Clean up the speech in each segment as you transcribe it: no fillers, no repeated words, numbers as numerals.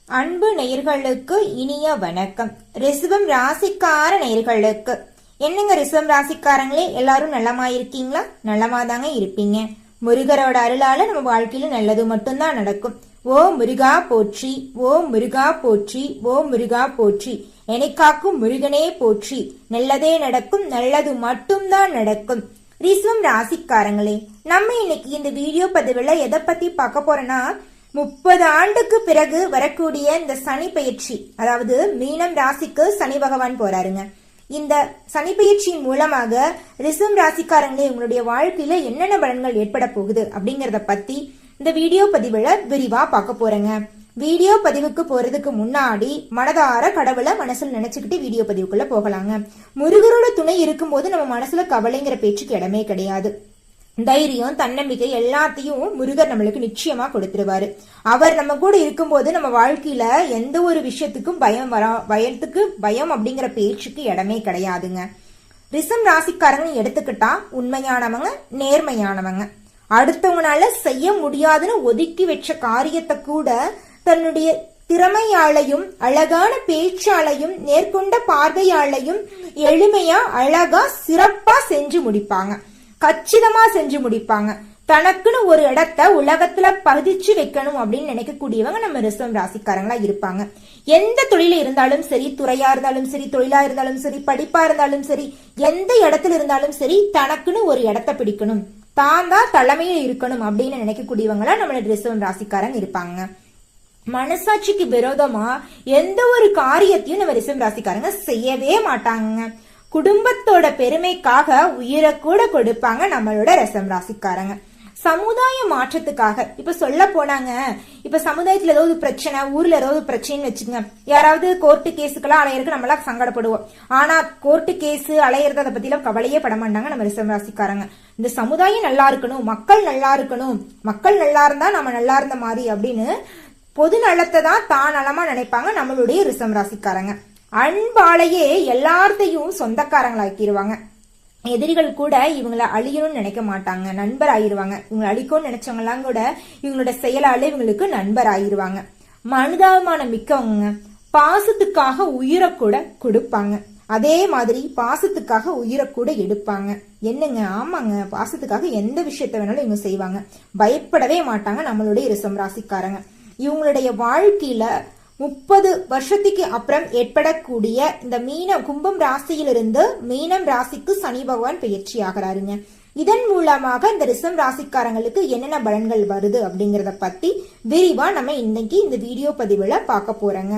அன்பு நேயர்களுக்கு இனிய வணக்கம். ரிஷபம் ராசிக்கார நேயர்களுக்கு என்னங்க, ரிஷபம் ராசிக்காரங்களே எல்லாரும் நலமா இருக்கீங்களா? நலமாதாங்க இருப்பீங்க. முருகரோட அருளால நம்ம வாழ்க்கையில நல்லது மட்டும்தான் நடக்கும். ஓ முருகா போற்றி, ஓ முருகா போற்றி, ஓ முருகா போற்றி, எனக்காக்கும் முருகனே போற்றி. நல்லதே நடக்கும், நல்லது மட்டும்தான் நடக்கும். ரிஷபம் ராசிக்காரங்களே, நம்ம இன்னைக்கு இந்த வீடியோ பதிவுல எதை பத்தி பார்க்க போறோம்னா, 30 ஆண்டுக்கு பிறகு வரக்கூடிய இந்த சனி பயிற்சி, அதாவது மீனம் ராசிக்கு சனி பகவான் போறாருங்க. இந்த சனி பயிற்சியின் மூலமாக ரிஷபம் ராசிக்காரங்களே உங்களுடைய வாழ்க்கையில என்னென்ன பலன்கள் ஏற்பட போகுது அப்படிங்கறத பத்தி இந்த வீடியோ பதிவுல விரிவா பார்க்க போறேங்க. வீடியோ பதிவுக்கு போறதுக்கு முன்னாடி மனதார கடவுளை மனசுல நினைச்சுக்கிட்டு வீடியோ பதிவுக்குள்ள போகலாங்க. முருகரோட துணை இருக்கும்போது நம்ம மனசுல கவலைங்கிற பேச்சுக்கு இடமே கிடையாது. தைரியம், தன்னம்பிக்கை எல்லாத்தையும் முருகர் நம்மளுக்கு நிச்சயமா கொடுத்துருவாரு. அவர் நம்ம கூட இருக்கும்போது நம்ம வாழ்க்கையில எந்த ஒரு விஷயத்துக்கும் பயம் அப்படிங்கிற பேச்சுக்கு இடமே கிடையாதுங்க. ரிஷபம் ராசிக்காரங்க எடுத்துக்கிட்டா உண்மையானவங்க, நேர்மையானவங்க. அடுத்தவங்களால செய்ய முடியாதுன்னு ஒதுக்கி வச்ச காரியத்தை கூட தன்னுடைய திறமையாலையும் அழகான பேச்சாலையும் நேர்கொண்ட பார்வையாலையும் எளிமையா அழகா சிறப்பா செஞ்சு முடிப்பாங்க. கச்சிதமா செஞ்சு முடிப்பாங்க. தனக்குன்னு ஒரு இடத்த உலகத்துல பதிச்சு வைக்கணும் அப்படின்னு நினைக்கக்கூடியவங்க நம்ம ரிஷபம் ராசிக்காரங்களா இருப்பாங்க. எந்த தொழில இருந்தாலும் சரி, துறையா இருந்தாலும் சரி, தொழிலா இருந்தாலும் சரி, படிப்பா இருந்தாலும் சரி, எந்த இடத்துல இருந்தாலும் சரி, தனக்குன்னு ஒரு இடத்த பிடிக்கணும், தான் தான் தலைமையில இருக்கணும் அப்படின்னு நினைக்கக்கூடியவங்களா நம்ம ரிஷபம் ராசிக்காரங்க இருப்பாங்க. மனசாட்சிக்கு விரோதமா எந்த ஒரு காரியத்தையும் நம்ம ரிஷபம் ராசிக்காரங்க செய்யவே மாட்டாங்க. குடும்பத்தோட பெருமைக்காக உயிரை கூட கொடுப்பாங்க நம்மளோட ரிஷபம் ராசிக்காரங்க. சமுதாய மாற்றத்துக்காக, இப்ப சொல்ல போனாங்க, இப்ப சமுதாயத்துல ஏதாவது பிரச்சனை, ஊர்ல ஏதாவது பிரச்சனைன்னு வச்சுக்கோங்க, யாராவது கோர்ட்டு கேஸுக்கெல்லாம் அலையறதுக்கு நம்மளா சங்கடப்படுவோம். ஆனா கோர்ட்டு கேஸ் அலையறது அதை பத்தி எல்லாம் கவலையே பட மாட்டாங்க நம்ம ரிஷபம் ராசிக்காரங்க. இந்த சமுதாயம் நல்லா இருக்கணும், மக்கள் நல்லா இருக்கணும், மக்கள் நல்லா இருந்தா நம்ம நல்லா இருந்த மாதிரி அப்படின்னு பொது நலத்தை தான் நலமா நினைப்பாங்க நம்மளுடைய ரிஷபம் ராசிக்காரங்க. அன்பாலேயே எல்லாத்தையும் சொந்தக்காரங்களாக்கிடுவாங்க. எதிரிகள் கூட இவங்களை அழியணும்னு நினைக்க மாட்டாங்க, நண்பர் ஆயிருவாங்க. இவங்களை அழிக்கணும்னு நினைச்சவங்க எல்லாம் கூட இவங்களோட செயலாலே இவங்களுக்கு நண்பர் ஆயிருவாங்க. மனிதாபிமானம் மிக்கவங்க, பாசத்துக்காக உயிரை கூட கொடுப்பாங்க. அதே மாதிரி பாசத்துக்காக உயிரை கூட எடுப்பாங்க. என்னங்க, ஆமாங்க, பாசத்துக்காக எந்த விஷயத்த வேணாலும் இவங்க செய்வாங்க. பயப்படவே மாட்டாங்க நம்மளுடைய ரிஷபம் ராசிக்காரங்க. இவங்களுடைய வாழ்க்கையில 30 வருஷத்துக்கு அப்புறம் ஏற்படக்கூடிய இந்த கும்பம் ராசியிலிருந்து மீனம் ராசிக்கு சனி பகவான் பயிற்சி ஆகிறாருங்க. இதன் மூலமாக இந்த ரிஷபம் ராசிக்காரங்களுக்கு என்னென்ன பலன்கள் வருது அப்படிங்கறத பத்தி விரிவா நம்ம இன்னைக்கு இந்த வீடியோ பதிவுல பார்க்க போறோங்க.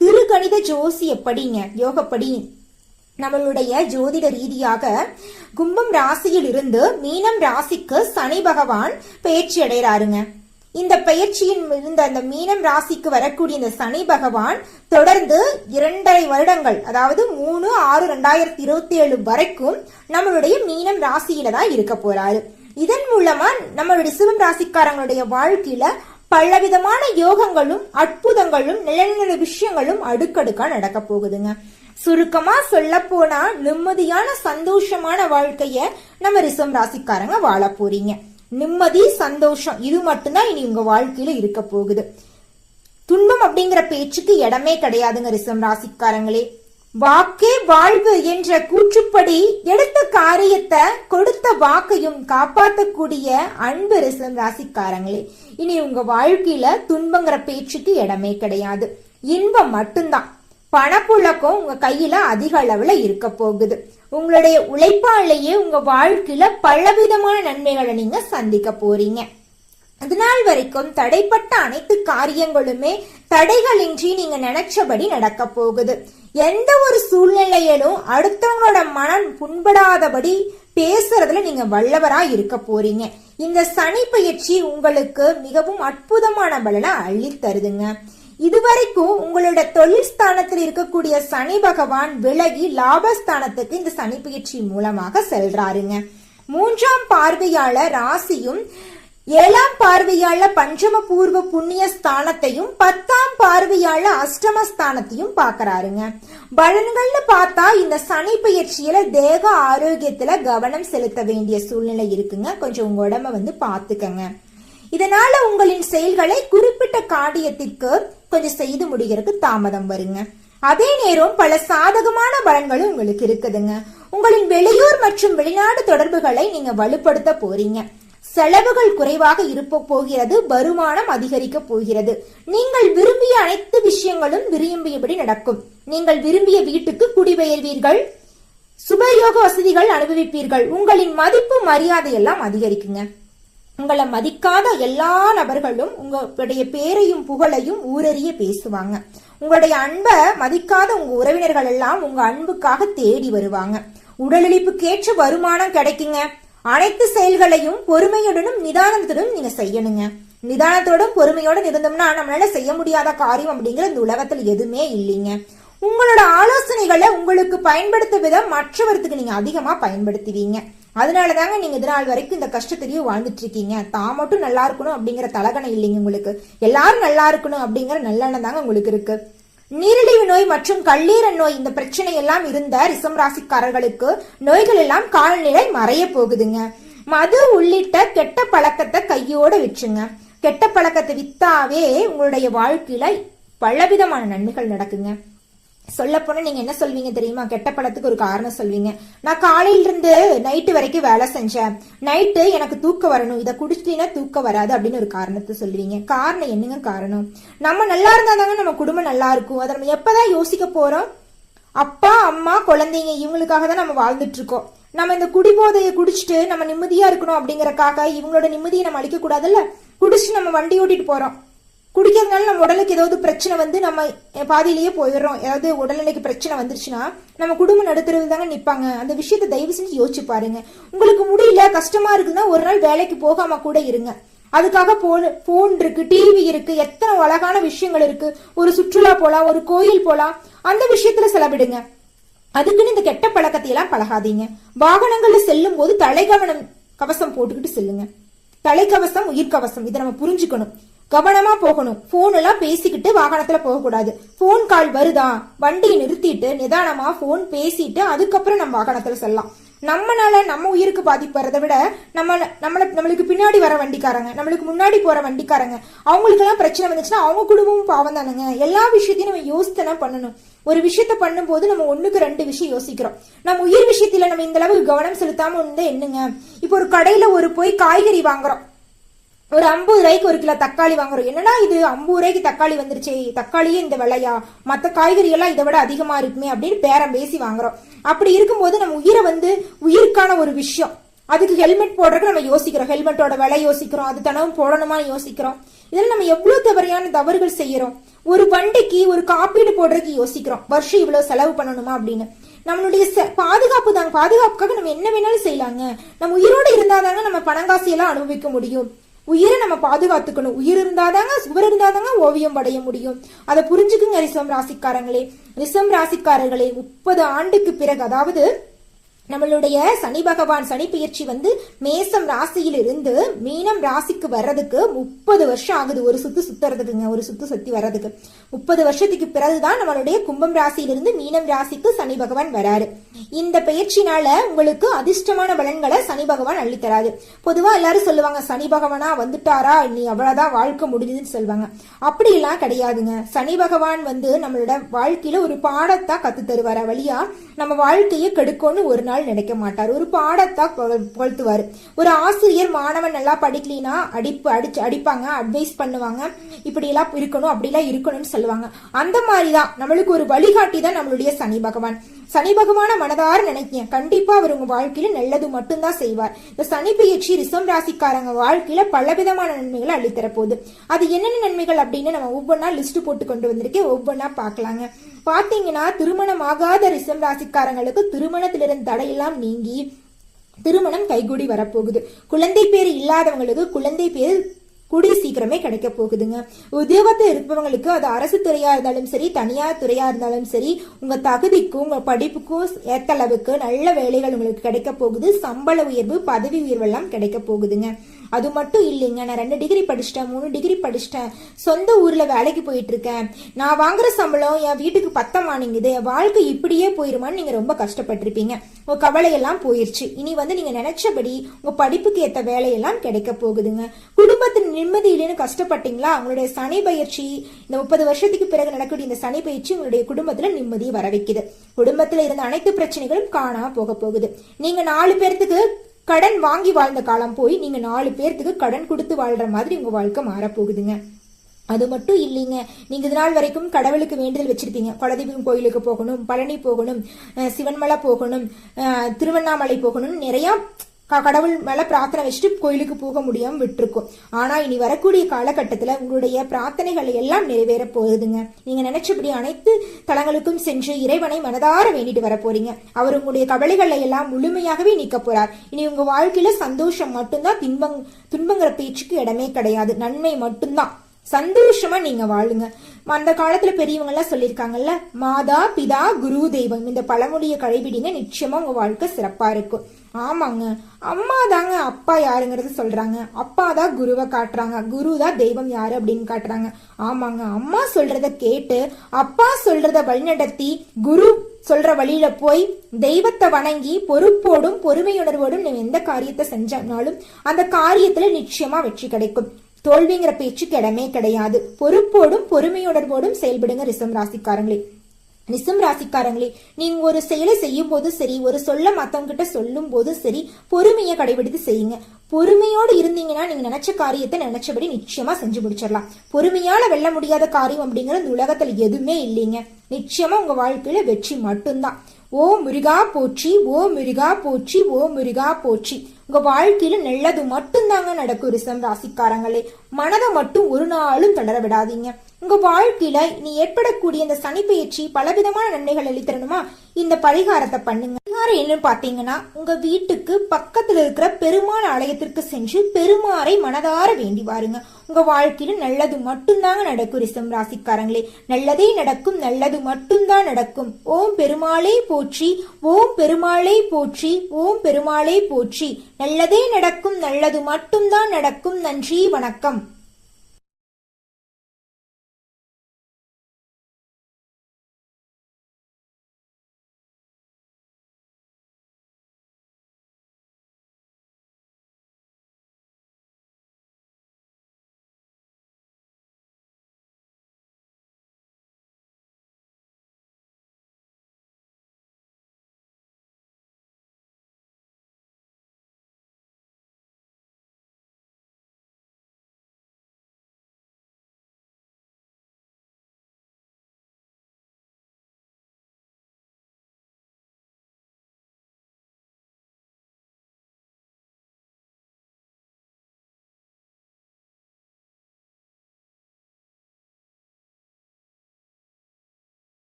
திருக்கணித ஜோசியப்படிங்க, யோகப்படி நம்மளுடைய ஜோதிட ரீதியாக கும்பம் ராசியில் இருந்து மீனம் ராசிக்கு சனி பகவான் பயிற்சி அடைகிறாருங்க. இந்த பயிற்சியின் இருந்த அந்த மீனம் ராசிக்கு வரக்கூடிய இந்த சனி பகவான் தொடர்ந்து 2.5 வருடங்கள், அதாவது 3/6/2027 வரைக்கும் நம்மளுடைய மீனம் ராசியில தான் இருக்க போறாரு. இதன் மூலமா நம்மளுடைய ரிஷபம் ராசிக்காரங்களுடைய வாழ்க்கையில பலவிதமான யோகங்களும் அற்புதங்களும் நல்ல விஷயங்களும் அடுக்கடுக்கா நடக்க போகுதுங்க. சுருக்கமா சொல்ல போனா நிம்மதியான சந்தோஷமான வாழ்க்கைய நம்ம ரிஷபம் ராசிக்காரங்க வாழ போறீங்க. நிம்மதி, சந்தோஷம், இது மட்டும்தான் இனி உங்க வாழ்க்கையில இருக்க போகுது. துன்பம் அப்படிங்கிற பேச்சுக்கு இடமே கிடையாதுங்க ரிஷபம் ராசிக்காரங்களே. வாக்கே வாழ்வு என்ற கூற்றுப்படி எடுத்த காரியத்தை, கொடுத்த வாக்கையும் காப்பாற்றக்கூடிய அன்பு ரிஷபம் ராசிக்காரங்களே, இனி உங்க வாழ்க்கையில துன்பங்கிற பேச்சுக்கு இடமே கிடையாது. இன்பம் மட்டும்தான். பணப்புழக்கம் உங்க கையில அதிக அளவுல இருக்க போகுது. உங்களுடைய உழைப்பாலேயே உங்க வாழ்க்கையில பலவிதமான நன்மைகளை நீங்க சந்திக்க போறீங்க. இதனால் வரைக்கும் தடைப்பட்ட அனைத்து காரியங்களுமே தடைகளின்றி நீங்க நினைச்சபடி நடக்க போகுது. எந்த ஒரு சூழ்நிலையிலும் அடுத்தவங்களோட மனம் புண்படாதபடி பேசுறதுல நீங்க வல்லவரா இருக்க போறீங்க. இந்த சனி பயிற்சி உங்களுக்கு மிகவும் அற்புதமான பலனை அள்ளி தருதுங்க. இதுவரைக்கும் உங்களோட தொழில் ஸ்தானத்தில் இருக்கக்கூடிய சனி பகவான் விலகி லாபஸ்தானத்துக்கு இந்த சனி பயிற்சி மூலமாக செல்றாருங்க. 3ஆம் பார்வையாளர் ராசியும் 7ஆம் பார்வையாளர் பஞ்சம பூர்வ புண்ணிய ஸ்தானத்தையும் 10ஆம் பார்வையாளர் அஷ்டமஸ்தானத்தையும் பாக்குறாருங்க. பலன்கள்னு பார்த்தா இந்த சனி பயிற்சியில தேக ஆரோக்கியத்துல கவனம் செலுத்த வேண்டிய சூழ்நிலை இருக்குங்க. கொஞ்சம் உங்க உடம்ப பாத்துக்கங்க. இதனால உங்களின் செயல்களை குறிப்பிட்ட காரியத்திற்கு கொஞ்சம் செய்து முடிகிறதுக்கு தாமதம் வருங்க. அதே நேரம் பல சாதகமான பலன்களும் உங்களுக்கு இருக்குதுங்க. உங்களின் வெளியூர் மற்றும் வெளிநாடு தொடர்புகளை நீங்க வலுப்படுத்த போறீங்க. செலவுகள் குறைவாக இருப்ப போகிறது, வருமானம் அதிகரிக்க போகிறது. நீங்கள் விரும்பிய அனைத்து விஷயங்களும் விரும்பியபடி நடக்கும். நீங்கள் விரும்பிய வீட்டுக்கு குடிபெயர்வீர்கள், சுபயோக வசதிகள் அனுபவிப்பீர்கள். உங்களின் மதிப்பு மரியாதை எல்லாம் அதிகரிக்குங்க. உங்களை மதிக்காத எல்லா நபர்களும் உங்களுடைய பேரையும் புகழையும் ஊரறிய பேசுவாங்க. உங்களுடைய அன்பை மதிக்காத உங்க உறவினர்கள் எல்லாம் உங்க அன்புக்காக தேடி வருவாங்க. உடலுழைப்புக்கேற்ற வருமானம் கிடைக்குங்க. அனைத்து செயல்களையும் பொறுமையுடனும் நிதானத்துடனும் நீங்க செய்யணுங்க. நிதானத்தோடும் பொறுமையோடும் இருந்தோம்னா நம்மளால செய்ய முடியாத காரியம் அப்படிங்கிற இந்த உலகத்துல எதுவுமே இல்லைங்க. உங்களோட ஆலோசனைகளை உங்களுக்கு பயன்படுத்த விதம் மற்றவருக்கு நீங்க அதிகமா பயன்படுத்துவீங்க. அதனாலதாங்க நீங்க இதனால் வரைக்கும் இந்த கஷ்டத்திலேயே வாழ்ந்துட்டு இருக்கீங்க. தான் மட்டும் நல்லா இருக்கணும் அப்படிங்கிற தலகணை இல்லைங்க உங்களுக்கு. எல்லாரும் நல்லா இருக்கணும் அப்படிங்கிற நல்லெண்ணம் தாங்க உங்களுக்கு இருக்கு. நீரிழிவு நோய் மற்றும் கல்லீரல் நோய் இந்த பிரச்சனை எல்லாம் இருந்த ரிஷம் ராசிக்காரர்களுக்கு நோய்கள் எல்லாம் காலநிலை மறைய போகுதுங்க. மது உள்ளிட்ட கெட்ட பழக்கத்தை கையோட விற்றுங்க. கெட்ட பழக்கத்தை வித்தாவே உங்களுடைய வாழ்க்கையில பலவிதமான நன்மைகள் நடக்குங்க. சொல்ல போனா நீங்க என்ன சொல்வீங்க தெரியுமா? கெட்ட பழத்துக்கு ஒரு காரணம் சொல்வீங்க. நான் காலையில இருந்து நைட்டு வரைக்கும் வேலை செஞ்சேன், நைட்டு எனக்கு தூக்கம் வரணும், இதை குடிச்சிட்டீங்கன்னா தூக்கம் வராது அப்படின்னு ஒரு காரணத்தை சொல்லுவீங்க. காரணம் என்னங்க காரணம்? நம்ம நல்லா இருந்தா தாங்க நம்ம குடும்பம் நல்லா இருக்கும். அதை நம்ம எப்பதான் யோசிக்க போறோம்? அப்பா அம்மா குழந்தைங்க இவங்களுக்காக தான் நம்ம வாழ்ந்துட்டு இருக்கோம். நம்ம இந்த குடிபோதையை குடிச்சிட்டு நம்ம நிம்மதியா இருக்கணும் அப்படிங்கறக்காக இவங்களோட நிம்மதியை நம்ம அழிக்க கூடாதுல்ல. குடிச்சிட்டு நம்ம வண்டி ஓட்டிட்டு போறோம். குடிக்கிறதுனால நம்ம உடலுக்கு ஏதாவது பிரச்சனை வந்து நம்ம பாதியிலேயே போயிடுறோம். ஏதாவது உடல்நிலைக்கு பிரச்சனை வந்துருச்சுன்னா நம்ம குடும்பம் நடுத்தரவு தாங்க நிப்பாங்க. அந்த விஷயத்த தயவு செஞ்சு யோசிச்சு பாருங்க. உங்களுக்கு முடியல, கஷ்டமா இருக்குன்னா ஒரு நாள் வேலைக்கு போகாம கூட இருங்க. அதுக்காக போன் இருக்கு, டிவி இருக்கு, எத்தனை அழகான விஷயங்கள் இருக்கு. ஒரு சுற்றுலா போலாம், ஒரு கோயில் போலாம், அந்த விஷயத்துல செலவிடுங்க. அதுக்குன்னு இந்த கெட்ட பழக்கத்தை எல்லாம் பழகாதீங்க. வாகனங்கள்ல செல்லும் போது கவசம் போட்டுக்கிட்டு செல்லுங்க. தலைக்கவசம் உயிர்கவசம், இதை நம்ம புரிஞ்சுக்கணும். கவனமா போகணும். போன் எல்லாம் பேசிக்கிட்டு வாகனத்துல போக கூடாது. போன் கால் வருதா வண்டியை நிறுத்திட்டு நிதானமா போன் பேசிட்டு அதுக்கப்புறம் நம்ம வாகனத்துல செல்லலாம். நம்மனால நம்ம உயிருக்கு பாதிப்பு வரதை விட நம்மளுக்கு பின்னாடி வர வண்டிக்காரங்க, நம்மளுக்கு முன்னாடி போற வண்டிக்காரங்க, அவங்களுக்கு எல்லாம் பிரச்சனை வந்துச்சுன்னா அவங்க குடும்பமும் பாவம் தானுங்க. எல்லா விஷயத்தையும் நம்ம யோசித்தனா பண்ணணும். ஒரு விஷயத்த பண்ணும் போது நம்ம 1-2 விஷயம் யோசிக்கிறோம். நம்ம உயிர் விஷயத்துல நம்ம இந்த அளவுக்கு கவனம் செலுத்தாம இருந்தா என்னங்க? இப்போ ஒரு கடையில போய் காய்கறி வாங்குறோம். ஒரு 50 ரூபாய்க்கு 1 கிலோ தக்காளி வாங்குறோம். என்னன்னா இது 50 ரூபாய்க்கு தக்காளி வந்துருச்சே, தக்காளியே இந்த விலையா, மற்ற காய்கறி எல்லாம் இதை விட அதிகமா இருக்குமே அப்படின்னு பேரம் பேசி வாங்குறோம். அப்படி இருக்கும்போது நம்ம உயிருக்கான ஒரு விஷயம், அதுக்கு ஹெல்மெட் போடுறதுக்கு நம்ம யோசிக்கிறோம். ஹெல்மெட்டோட விலை யோசிக்கிறோம், அது தினமும் போடணுமான்னு யோசிக்கிறோம். இதெல்லாம் நம்ம எவ்வளவு தவறுகள் செய்யறோம். ஒரு வண்டிக்கு ஒரு காப்பீடு போடுறதுக்கு யோசிக்கிறோம். வருஷம் இவ்வளவு செலவு பண்ணணுமா அப்படின்னு. நம்மளுடைய பாதுகாப்புக்காக நம்ம என்ன வேணாலும் செய்யலாங்க. நம்ம உயிரோடு இருந்தாதாங்க நம்ம பணங்காசி எல்லாம் அனுபவிக்க முடியும். உயிரை நம்ம பாதுகாத்துக்கணும். உயிர் இருந்தாதாங்க, சுவர் இருந்தாதாங்க ஓவியம் படைய முடியும். அதை புரிஞ்சுக்குங்க ரிஷம் ராசிக்காரங்களே. ரிஷம் ராசிக்காரர்களே, 30 ஆண்டுக்கு பிறகு, அதாவது நம்மளுடைய சனி பகவான் சனி பெயர்ச்சி மேசம் ராசியில் இருந்து மீனம் ராசிக்கு வர்றதுக்கு 30 வருஷம் ஆகுது. ஒரு சுத்து சுத்துறதுக்குங்க, ஒரு சுத்து சுத்தி வர்றதுக்கு 30 வருஷத்துக்கு பிறகுதான் நம்மளுடைய கும்பம் ராசியிலிருந்து மீனம் ராசிக்கு சனி பகவான் வராரு. இந்த பெயர்ச்சினால உங்களுக்கு அதிர்ஷ்டமான பலன்களை சனி பகவான் அள்ளித்தராது. பொதுவா எல்லாரும் சொல்லுவாங்க, சனி பகவானா வந்துட்டாரா நீ அவ்வளவுதான் வாழ்க்கை முடிஞ்சதுன்னு சொல்லுவாங்க. அப்படி எல்லாம் கிடையாதுங்க. சனி பகவான் நம்மளோட வாழ்க்கையில ஒரு பாடத்தா கத்து தருவார வழியா நம்ம வாழ்க்கையை கெடுக்கணும்னு ஒரு நாள் நினைக்க மாட்டார். ஒரு பாடத்தா கொளுத்துவாரு. ஒரு ஆசிரியர் மாணவன் நல்லா படிக்கலனா அடிப்பாங்க, அட்வைஸ் பண்ணுவாங்க, இப்படி எல்லாம் இருக்கணும் அப்படி எல்லாம் இருக்கணும்னு சொல்லுவாங்க. அந்த மாதிரிதான் நம்மளுக்கு ஒரு வழிகாட்டி தான் நம்மளுடைய சனி பகவான். சனி பகவான மனதார நினைக்கீங்க, கண்டிப்பா அவர் உங்க வாழ்க்கையில நல்லது மட்டும்தான் செய்வார். இந்த சனி பெயர்ச்சி ரிஷம் ராசிக்காரங்க வாழ்க்கையில பலவிதமான நன்மைகளை அள்ளித்தர போகுது. அது என்னென்ன நன்மைகள் அப்படின்னு நம்ம ஒவ்வொன்னா லிஸ்ட் போட்டு கொண்டு வந்திருக்கேன், ஒவ்வொன்னா பாக்கலாங்க. பாத்தீங்கன்னா, திருமணம் ஆகாத ரிஷம் ராசிக்காரங்களுக்கு திருமணத்திலிருந்து தடையெல்லாம் நீங்கி திருமணம் கைகூடி வரப்போகுது. குழந்தை பேர் இல்லாதவங்களுக்கு குழந்தை பேர் கூடிய சீக்கிரமே கிடைக்க போகுதுங்க. உத்தியோகத்தில் இருப்பவங்களுக்கு அது அரசு துறையா இருந்தாலும் சரி, தனியார் துறையா இருந்தாலும் சரி, உங்க தகுதிக்கும் உங்க படிப்புக்கும் ஏத்த அளவுக்கு நல்ல வேலைகள் உங்களுக்கு கிடைக்க போகுது. சம்பள உயர்வு, பதவி உயர்வு எல்லாம் கிடைக்க போகுதுங்க. அது மட்டும் இல்லைங்க, நான் 2 டிகிரி படிச்சிட்டேன், 3 டிகிரி படிச்சிட்டேன், சொந்த ஊர்ல வேலைக்கு போயிட்டு இருக்கேன், நான் வாங்குற சம்பளம் என் வீட்டுக்கு பத்தமானிங்குது, என் வாழ்க்கை இப்படியே போயிருமான்னு நீங்க ரொம்ப கஷ்டப்பட்டிருப்பீங்க. உங்க கவலையெல்லாம் போயிருச்சு. இனி நீங்க நினைச்சபடி உங்க படிப்புக்கு ஏத்த வேலையெல்லாம் கிடைக்க போகுதுங்க. குடும்பத்தின் நிம்மதி இல்லைன்னு கஷ்டப்பட்டீங்களா? உங்களுடைய சனி பயிற்சி, இந்த 30 வருஷத்துக்கு பிறகு நடக்கக்கூடிய இந்த சனி பயிற்சி உங்களுடைய குடும்பத்துல நிம்மதியை வர வைக்குது. குடும்பத்துல இருந்த அனைத்து பிரச்சனைகளும் காணாம போக போகுது. நீங்க 4 பேர்த்துக்கு கடன் வாங்கி வாழ்ந்த காலம் போய் நீங்க 4 பேர்த்துக்கு கடன் கொடுத்து வாழ்ற மாதிரி உங்க வாழ்க்கை மாறப்போகுதுங்க. அது மட்டும் இல்லைங்க, நீங்க இது நாள் வரைக்கும் கடவுளுக்கு வேண்டுதல் வச்சிருப்பீங்க. குலதெய்வம் கோயிலுக்கு போகணும், பழனி போகணும், சிவன்மலை போகணும், திருவண்ணாமலை போகணும், நிறைய கடவுள் மேல பிரார்த்தனை வச்சுட்டு கோயிலுக்கு போக முடியாம விட்டுருக்கும். ஆனா இனி வரக்கூடிய காலகட்டத்துல உங்களுடைய பிரார்த்தனைகள் எல்லாம் நிறைவேற போகுதுங்க. நீங்க நினைச்சபடி அனைத்து தலங்களுக்கும் சென்று இறைவனை மனதார வேண்டிட்டு வர போறீங்க. அவர் உங்களுடைய கவலைகளை எல்லாம் முழுமையாகவே நீக்க போறார். இனி உங்க வாழ்க்கையில சந்தோஷம் மட்டும்தான், துன்பங்கிற பேச்சுக்கு இடமே கிடையாது. நன்மை மட்டும்தான். சந்தோஷமா நீங்க வாழுங்க. அந்த காலத்துல பெரியவங்க எல்லாம் சொல்லியிருக்காங்கல்ல, மாதா பிதா குரு தெய்வம், இந்த பழமொழியை கடைபிடிங்க, நிச்சயமா உங்க வாழ்க்கை சிறப்பா இருக்கும். ஆமாங்க, அம்மா தாங்க அப்பா யாருங்கிறது சொல்றாங்க, அப்பா தான் குருவை காட்டுறாங்க, குரு தான் தெய்வம் யாரு அப்படின்னு காட்டுறாங்க. ஆமாங்க, அம்மா சொல்றத கேட்டு அப்பா சொல்றத வழிநடத்தி குரு சொல்ற வழியில போய் தெய்வத்தை வணங்கி பொறுப்போடும் பொறுமையுணர்வோடும் நீங்க எந்த காரியத்தை செஞ்சாலும் அந்த காரியத்துல நிச்சயமா வெற்றி கிடைக்கும். தோல்விங்கிற பேச்சுக்கு இடமே கிடையாது. பொறுப்போடும் பொறுமையுணர்வோடும் செயல்படுங்க ரிஷம் ராசிக்காரங்களே. ரிஷம் ராசிக்காரங்களே, நீங்க ஒரு செயலை செய்யும் போது சரி, ஒரு சொல்ல மத்தவங்க கிட்ட சொல்லும் போது சரி, பொறுமையை கடைபிடித்து செய்யுங்க. பொறுமையோடு இருந்தீங்கன்னா நீங்க நினைச்ச காரியத்தை நினைச்சபடி நிச்சயமா செஞ்சு முடிச்சிடலாம். பொறுமையால வெல்ல முடியாத காரியம் அப்படிங்கிற இந்த உலகத்துல எதுவுமே இல்லைங்க. நிச்சயமா உங்க வாழ்க்கையில வெற்றி மட்டும்தான். ஓ முருகா போற்றி, ஓ முருகா போற்றி, ஓ முருகா போற்றி. உங்க வாழ்க்கையில நல்லது மட்டும்தாங்க நடக்கும் ரிஷம் ராசிக்காரங்களே. மனதை மட்டும் ஒரு நாளும் தளர விடாதீங்க. உங்க வாழ்க்கையில நீ ஏற்படக்கூடிய இந்த சனி பயிற்சி பலவிதமான நன்மைகள் அளித்தரணுமா, இந்த பரிகாரத்தை பண்ணுங்க. பரிகாரம் என்னன்னு பாத்தீங்கன்னா, உங்க வீட்டுக்கு பக்கத்துல இருக்கிற பெருமாள் ஆலயத்திற்கு சென்று பெருமாறை மனதார வேண்டி வாருங்க. உங்க வாழ்க்கையில நல்லது மட்டும்தாங்க நடக்கும் ரிஷம் ராசிக்காரங்களே. நல்லதே நடக்கும், நல்லது மட்டும்தான் நடக்கும். ஓம் பெருமாளே போற்றி, ஓம் பெருமாளே போற்றி, ஓம் பெருமாளே போற்றி. நல்லதே நடக்கும், நல்லது மட்டும்தான் நடக்கும். நன்றி, வணக்கம்.